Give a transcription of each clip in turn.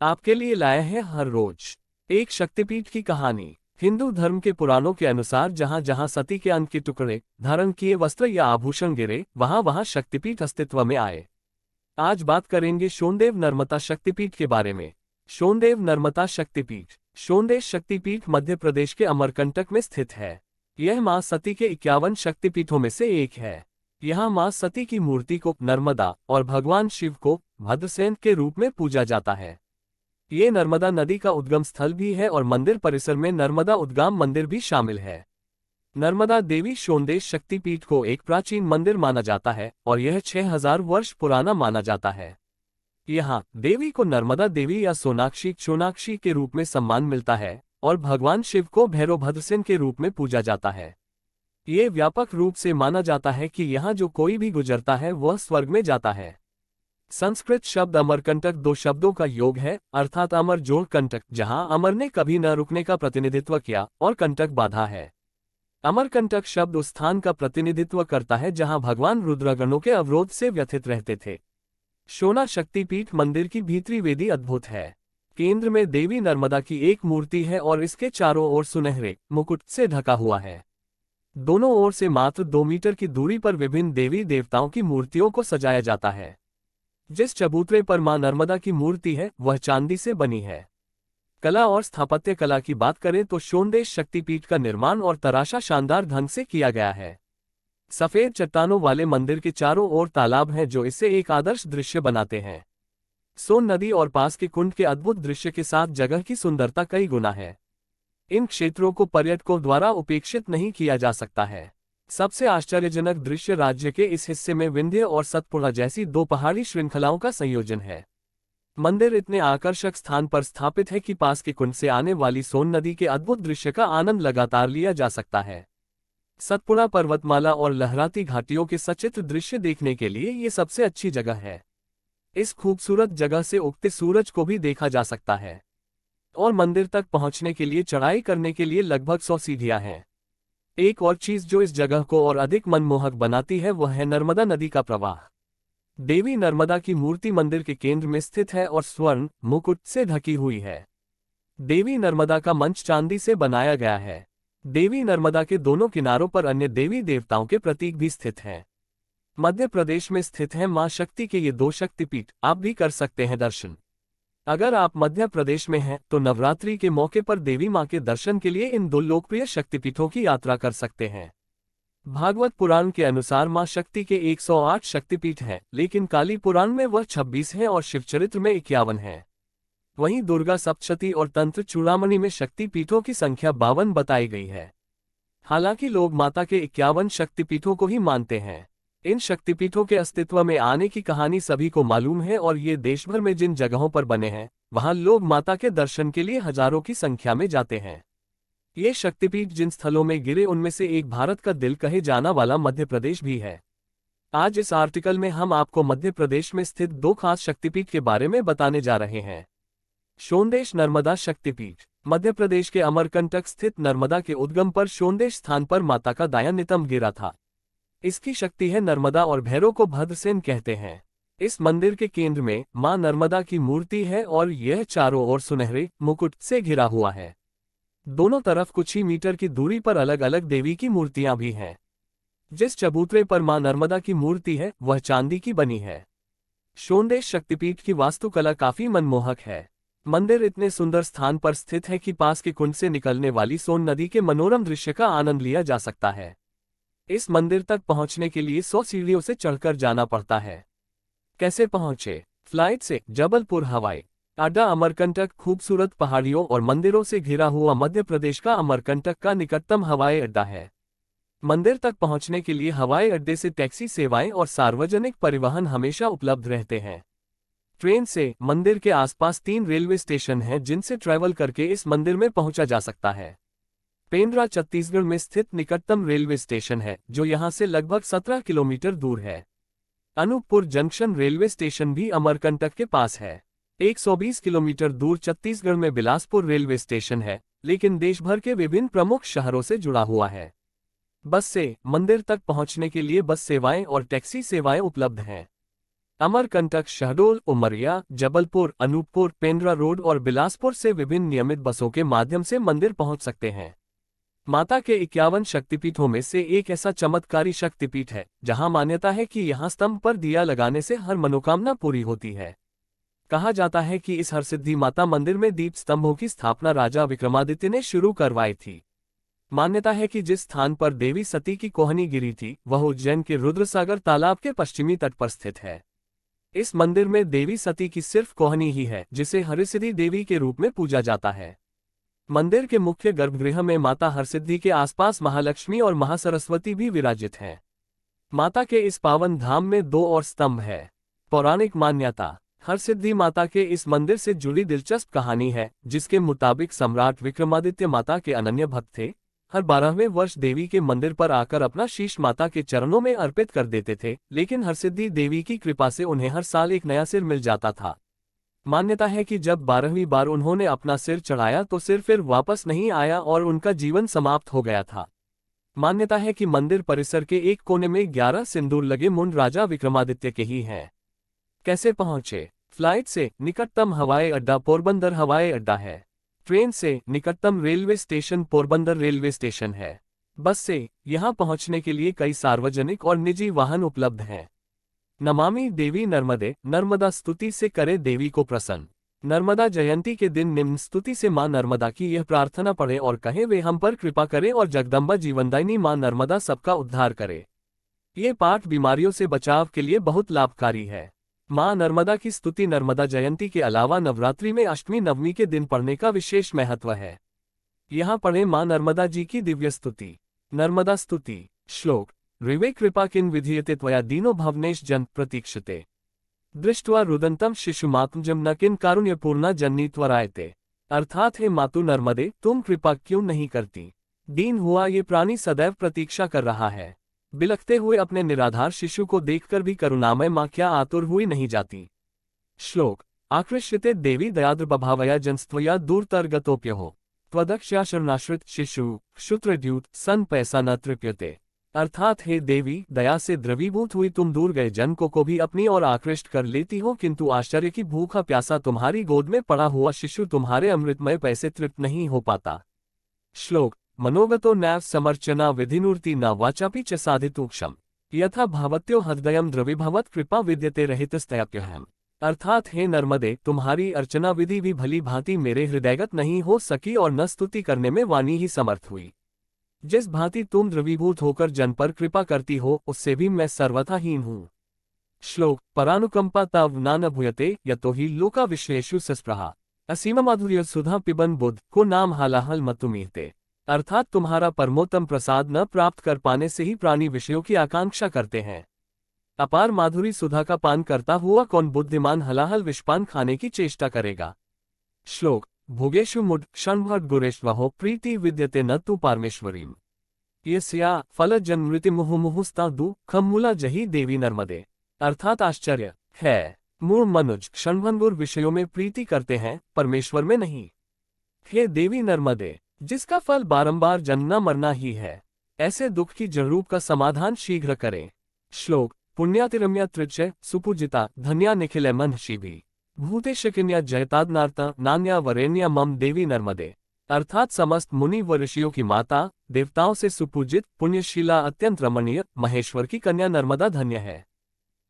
आपके लिए लाए हैं हर रोज एक शक्तिपीठ की कहानी। हिंदू धर्म के पुराणों के अनुसार जहां जहां सती के अंग के टुकड़े, धारण किए वस्त्र या आभूषण गिरे, वहां वहां शक्तिपीठ अस्तित्व में आए। आज बात करेंगे सोनदेव नर्मदा शक्तिपीठ के बारे में। सोनदेव नर्मदा शक्तिपीठ। सोनदेव शक्तिपीठ मध्य प्रदेश के अमरकंटक में स्थित है। यह मां सती के 51 शक्तिपीठों में से एक है। यहाँ मां सती की मूर्ति को नर्मदा और भगवान शिव को भद्रसेन के रूप में पूजा जाता है। ये नर्मदा नदी का उद्गम स्थल भी है और मंदिर परिसर में नर्मदा उद्गम मंदिर भी शामिल है। नर्मदा देवी सोनदेव शक्तिपीठ को एक प्राचीन मंदिर माना जाता है और यह 6000 वर्ष पुराना माना जाता है। यहाँ देवी को नर्मदा देवी या सोनाक्षी के रूप में सम्मान मिलता है और भगवान शिव को भैरव भद्रसेन के रूप में पूजा जाता है। ये व्यापक रूप से माना जाता है कि यहाँ जो कोई भी गुजरता है वह स्वर्ग में जाता है। संस्कृत शब्द अमरकंटक दो शब्दों का योग है, अर्थात अमर जोड़ कंटक, जहां अमर ने कभी न रुकने का प्रतिनिधित्व किया और कंटक बाधा है। अमरकंटक शब्द उस स्थान का प्रतिनिधित्व करता है जहां भगवान रुद्रगणों के अवरोध से व्यथित रहते थे। सोना शक्तिपीठ मंदिर की भीतरी वेदी अद्भुत है। केंद्र में देवी नर्मदा की एक मूर्ति है और इसके चारों ओर सुनहरे मुकुट से ढका हुआ है। दोनों ओर से मात्र 2 मीटर की दूरी पर विभिन्न देवी देवताओं की मूर्तियों को सजाया जाता है। जिस चबूतरे पर मां नर्मदा की मूर्ति है वह चांदी से बनी है। कला और स्थापत्य कला की बात करें तो सोनदेव शक्तिपीठ का निर्माण और तराशा शानदार ढंग से किया गया है। सफेद चट्टानों वाले मंदिर के चारों ओर तालाब हैं जो इसे एक आदर्श दृश्य बनाते हैं। सोन नदी और पास के कुंड के अद्भुत दृश्य के साथ जगह की सुंदरता कई गुना है। इन क्षेत्रों को पर्यटकों द्वारा उपेक्षित नहीं किया जा सकता है। सबसे आश्चर्यजनक दृश्य राज्य के इस हिस्से में विंध्य और सतपुड़ा जैसी 2 पहाड़ी श्रृंखलाओं का संयोजन है। मंदिर इतने आकर्षक स्थान पर स्थापित है कि पास के कुंड से आने वाली सोन नदी के अद्भुत दृश्य का आनंद लगातार लिया जा सकता है। सतपुड़ा पर्वतमाला और लहराती घाटियों के सचित्र दृश्य देखने के लिए ये सबसे अच्छी जगह है। इस खूबसूरत जगह से उगते सूरज को भी देखा जा सकता है और मंदिर तक पहुंचने के लिए चढ़ाई करने के लिए लगभग 100 सीढ़ियां हैं। एक और चीज जो इस जगह को और अधिक मनमोहक बनाती है वह है नर्मदा नदी का प्रवाह। देवी नर्मदा की मूर्ति मंदिर के केंद्र में स्थित है और स्वर्ण मुकुट से ढकी हुई है। देवी नर्मदा का मंच चांदी से बनाया गया है। देवी नर्मदा के दोनों किनारों पर अन्य देवी देवताओं के प्रतीक भी स्थित हैं। मध्य प्रदेश में स्थित है मां शक्ति के ये 2 शक्तिपीठ आप भी कर सकते हैं दर्शन। अगर आप मध्य प्रदेश में हैं तो नवरात्रि के मौके पर देवी मां के दर्शन के लिए इन 2 लोकप्रिय शक्तिपीठों की यात्रा कर सकते हैं। भागवत पुराण के अनुसार मां शक्ति के 108 शक्तिपीठ हैं, लेकिन काली पुराण में वह 26 हैं और शिवचरित्र में 51 हैं। वहीं दुर्गा सप्तशती और तंत्र चूड़ामणि में शक्तिपीठों की संख्या 52 बताई गई है। हालांकि लोग माता के 51 शक्तिपीठों को ही मानते हैं। इन शक्तिपीठों के अस्तित्व में आने की कहानी सभी को मालूम है और ये देश भर में जिन जगहों पर बने हैं वहां लोग माता के दर्शन के लिए हजारों की संख्या में जाते हैं। ये शक्तिपीठ जिन स्थलों में गिरे उनमें से एक भारत का दिल कहे जाना वाला मध्य प्रदेश भी है। आज इस आर्टिकल में हम आपको मध्य प्रदेश में स्थित 2 खास शक्तिपीठ के बारे में बताने जा रहे हैं। सोनदेव नर्मदा शक्तिपीठ। मध्य प्रदेश के अमरकंटक स्थित नर्मदा के उद्गम पर सोनदेव स्थान पर माता का दाया नितंब गिरा था। इसकी शक्ति है नर्मदा और भैरव को भद्रसेन कहते हैं। इस मंदिर के केंद्र में मां नर्मदा की मूर्ति है और यह चारों ओर सुनहरे मुकुट से घिरा हुआ है। दोनों तरफ कुछ ही मीटर की दूरी पर अलग अलग देवी की मूर्तियां भी हैं। जिस चबूतरे पर मां नर्मदा की मूर्ति है वह चांदी की बनी है। सोनदेव शक्तिपीठ की वास्तुकला काफी मनमोहक है। मंदिर इतने सुंदर स्थान पर स्थित है कि पास के कुंड से निकलने वाली सोन नदी के मनोरम दृश्य का आनंद लिया जा सकता है। इस मंदिर तक पहुंचने के लिए 100 सीढ़ियों से चढ़कर जाना पड़ता है। कैसे पहुंचे? फ्लाइट से। जबलपुर हवाई अड्डा। अमरकंटक खूबसूरत पहाड़ियों और मंदिरों से घिरा हुआ मध्य प्रदेश का अमरकंटक का निकटतम हवाई अड्डा है। मंदिर तक पहुंचने के लिए हवाई अड्डे से टैक्सी सेवाएं और सार्वजनिक परिवहन हमेशा उपलब्ध रहते हैं। ट्रेन से। मंदिर के आसपास 3 रेलवे स्टेशन हैं जिनसे ट्रैवल करके इस मंदिर में पहुंचा जा सकता है। पेंड्रा छत्तीसगढ़ में स्थित निकटतम रेलवे स्टेशन है जो यहां से लगभग 17 किलोमीटर दूर है। अनूपपुर जंक्शन रेलवे स्टेशन भी अमरकंटक के पास है। 120 किलोमीटर दूर छत्तीसगढ़ में बिलासपुर रेलवे स्टेशन है, लेकिन देश भर के विभिन्न प्रमुख शहरों से जुड़ा हुआ है। बस से। मंदिर तक पहुंचने के लिए बस सेवाएं और टैक्सी सेवाएं उपलब्ध हैं। अमरकंटक, शहडोल, उमरिया, जबलपुर, अनूपपुर, पेंड्रा रोड और बिलासपुर से विभिन्न नियमित बसों के माध्यम से मंदिर पहुंच सकते हैं। माता के 51 शक्तिपीठों में से एक ऐसा चमत्कारी शक्तिपीठ है जहां मान्यता है कि यहां स्तंभ पर दिया लगाने से हर मनोकामना पूरी होती है। कहा जाता है कि इस हरसिद्धि माता मंदिर में दीप स्तंभों की स्थापना राजा विक्रमादित्य ने शुरू करवाई थी। मान्यता है कि जिस स्थान पर देवी सती की कोहनी गिरी थी वह उज्जैन के रुद्रसागर तालाब के पश्चिमी तट पर स्थित है। इस मंदिर में देवी सती की सिर्फ कोहनी ही है जिसे हरसिद्धि देवी के रूप में पूजा जाता है। मंदिर के मुख्य गर्भगृह में माता हरसिद्धि के आसपास महालक्ष्मी और महासरस्वती भी विराजित हैं। माता के इस पावन धाम में 2 और स्तंभ है। पौराणिक मान्यता। हरसिद्धि माता के इस मंदिर से जुड़ी दिलचस्प कहानी है जिसके मुताबिक सम्राट विक्रमादित्य माता के अनन्य भक्त थे। हर 12वें वर्ष देवी के मंदिर पर आकर अपना शीश माता के चरणों में अर्पित कर देते थे, लेकिन हरसिद्धि देवी की कृपा से उन्हें हर साल एक नया सिर मिल जाता था। मान्यता है कि जब 12वीं बार उन्होंने अपना सिर चढ़ाया तो सिर फिर वापस नहीं आया और उनका जीवन समाप्त हो गया था। मान्यता है कि मंदिर परिसर के एक कोने में 11 सिंदूर लगे मुंड राजा विक्रमादित्य के ही हैं। कैसे पहुंचे? फ्लाइट से निकटतम हवाई अड्डा पोरबंदर हवाई अड्डा है। ट्रेन से निकटतम railway station Porbandar railway station है। बस से यहां पहुंचने के लिए कई सार्वजनिक और निजी वाहन उपलब्ध हैं। नमामि देवी नर्मदे, नर्मदा स्तुति से करे देवी को प्रसन्न। नर्मदा जयंती के दिन निम्न स्तुति से मां नर्मदा की यह प्रार्थना पढ़े और कहे वे हम पर कृपा करे और जगदम्बा जीवनदायिनी मां नर्मदा सबका उद्धार करे। ये पाठ बीमारियों से बचाव के लिए बहुत लाभकारी है। मां नर्मदा की स्तुति नर्मदा जयंती के अलावा नवरात्रि में अष्टमी नवमी के दिन पढ़ने का विशेष महत्व है। यहाँ पढ़ें मां नर्मदा जी की दिव्य स्तुति। नर्मदा स्तुति। श्लोक। ऋवे कृपा किन विधीयते त्वया दीनो भवनेश जन प्रतीक्षते। दृष्ट्वा रुदंतम शिशुमात्मजम न किन कारुण्यपूर्णा जननी त्वरायते। अर्थात हे मातु नर्मदे, तुम कृपा क्यों नहीं करती? दीन हुआ ये प्राणी सदैव प्रतीक्षा कर रहा है। बिलखते हुए अपने निराधार शिशु को देखकर भी करुणामय मां क्या आतुर हुई नहीं जाती। श्लोक। आकृष्यते देवी दयाद्रभावया जनस्त्वया दूरतर्गतोप्यहो। त्वदक्षया शरणाश्रित शिशु क्षुत्रद्यूत सन पैसा न तृप्यते। अर्थात हे देवी, दया से द्रवीभूत हुई तुम दूर गए जन को भी अपनी ओर आकृष्ट कर लेती हो, किंतु आश्चर्य की भूखा प्यासा तुम्हारी गोद में पड़ा हुआ शिशु तुम्हारे अमृतमय पैसे तृप्त नहीं हो पाता। श्लोक। मनोगतो नैव समर्चना विधिनूर्ति न वाचापि च साधितुक्षम। यथा भावत्यो हृदयम द्रविभवत कृपा विद्यते रहितस्तयप्यहम्। अर्थात हे नर्मदे, तुम्हारी अर्चना विधि भी भली भांति मेरे हृदयगत नहीं हो सकी और न स्तुति करने में वाणी ही समर्थ हुई। जिस भांति तुम द्रवीभूत होकर जन पर कृपा करती हो उससे भी मैं सर्वथा हीन हूँ। श्लोक। परानुकंपा तव नान भूयते यतो ही लोका विश्वेषु सस्पृहा। असीम माधुर्य सुधा पिबन बुद्ध को नाम हालाहल मतुमीहते। अर्थात तुम्हारा परमोत्तम प्रसाद न प्राप्त कर पाने से ही प्राणी विषयों की आकांक्षा करते हैं। अपार माधुरी सुधा का पान करता हुआ कौन बुद्धिमान हलाहल विषपान खाने की चेष्टा करेगा। श्लोक। भोगेशु मुड क्षणभर गुरेश्वहो प्रीति विद्यते न तु पारमेश्वरीम। यस्या फल जन्मृति मुहुमुहुस्ता दु खमूला जही देवी नर्मदे। अर्थात आश्चर्य है, मूढ़ मनुज क्षणभंगुर विषयों में प्रीति करते हैं, परमेश्वर में नहीं। हे देवी नर्मदे, जिसका फल बारंबार जन्मना मरना ही है, ऐसे दुख की जड़रूप का समाधान शीघ्र करें। श्लोक। पुण्यातिरम्या त्रिचय सुपूजिता धन्या निखिल मन शिभी। भूतेशकिन्या जयतादनार्ता नान्या वरेण्या मम देवी नर्मदे। अर्थात समस्त मुनि व ऋषियों की माता, देवताओं से सुपूजित, पुण्यशीला, अत्यंत रमणीय महेश्वर की कन्या नर्मदा धन्य है।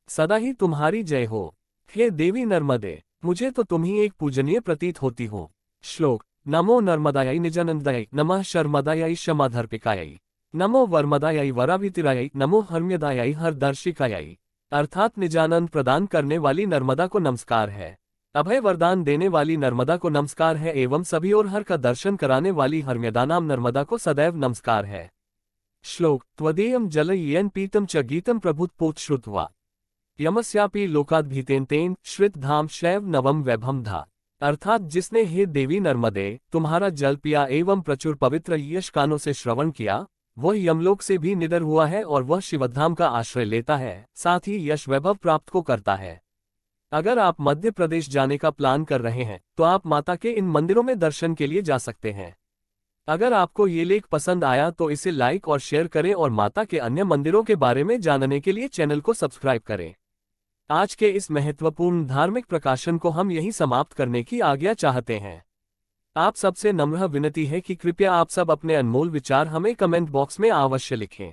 सदा ही तुम्हारी जय हो। हे देवी नर्मदे, मुझे तो तुम ही एक पूजनीय प्रतीत होती हो। श्लोक। नमो नर्मदायै निजानंदयै नमः शर्मदायै क्षमाधर्पिकायै नमो वर्मदायै वराभितिरायै नमो हर्म्यदायै हरदर्शिकायै। अर्थात निजानंद प्रदान करने वाली नर्मदा को नमस्कार है, अभय वरदान देने वाली नर्मदा को नमस्कार है एवं सभी और हर का दर्शन कराने वाली हर्म्यदा नाम नर्मदा को सदैव नमस्कार है। श्लोक। त्वदीयं जलयेन पीतम च गीतम प्रभुत्पोत श्रुत्वा। यमस्यापि लोकाद्भीतेन तेन श्रित धाम शैव नवम वैभम धा। अर्थात जिसने हे देवी नर्मदे तुम्हारा जल पिया एवं प्रचुर पवित्र यश कानों से श्रवण किया, वह यमलोक से भी निडर हुआ है और वह शिवधाम का आश्रय लेता है, साथ ही यश वैभव प्राप्त को करता है। अगर आप मध्य प्रदेश जाने का प्लान कर रहे हैं तो आप माता के इन मंदिरों में दर्शन के लिए जा सकते हैं। अगर आपको ये लेख पसंद आया तो इसे लाइक और शेयर करें और माता के अन्य मंदिरों के बारे में जानने के लिए चैनल को सब्सक्राइब करें। आज के इस महत्वपूर्ण धार्मिक प्रकाशन को हम यहीं समाप्त करने की आज्ञा चाहते हैं। आप सबसे नम्र विनती है कि कृपया आप सब अपने अनमोल विचार हमें कमेंट बॉक्स में अवश्य लिखें।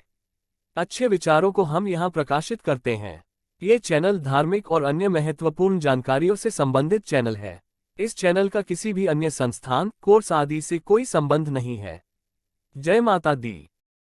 अच्छे विचारों को हम यहाँ प्रकाशित करते हैं। ये चैनल धार्मिक और अन्य महत्वपूर्ण जानकारियों से संबंधित चैनल है। इस चैनल का किसी भी अन्य संस्थान, कोर्स आदि से कोई संबंध नहीं है। जय माता दी।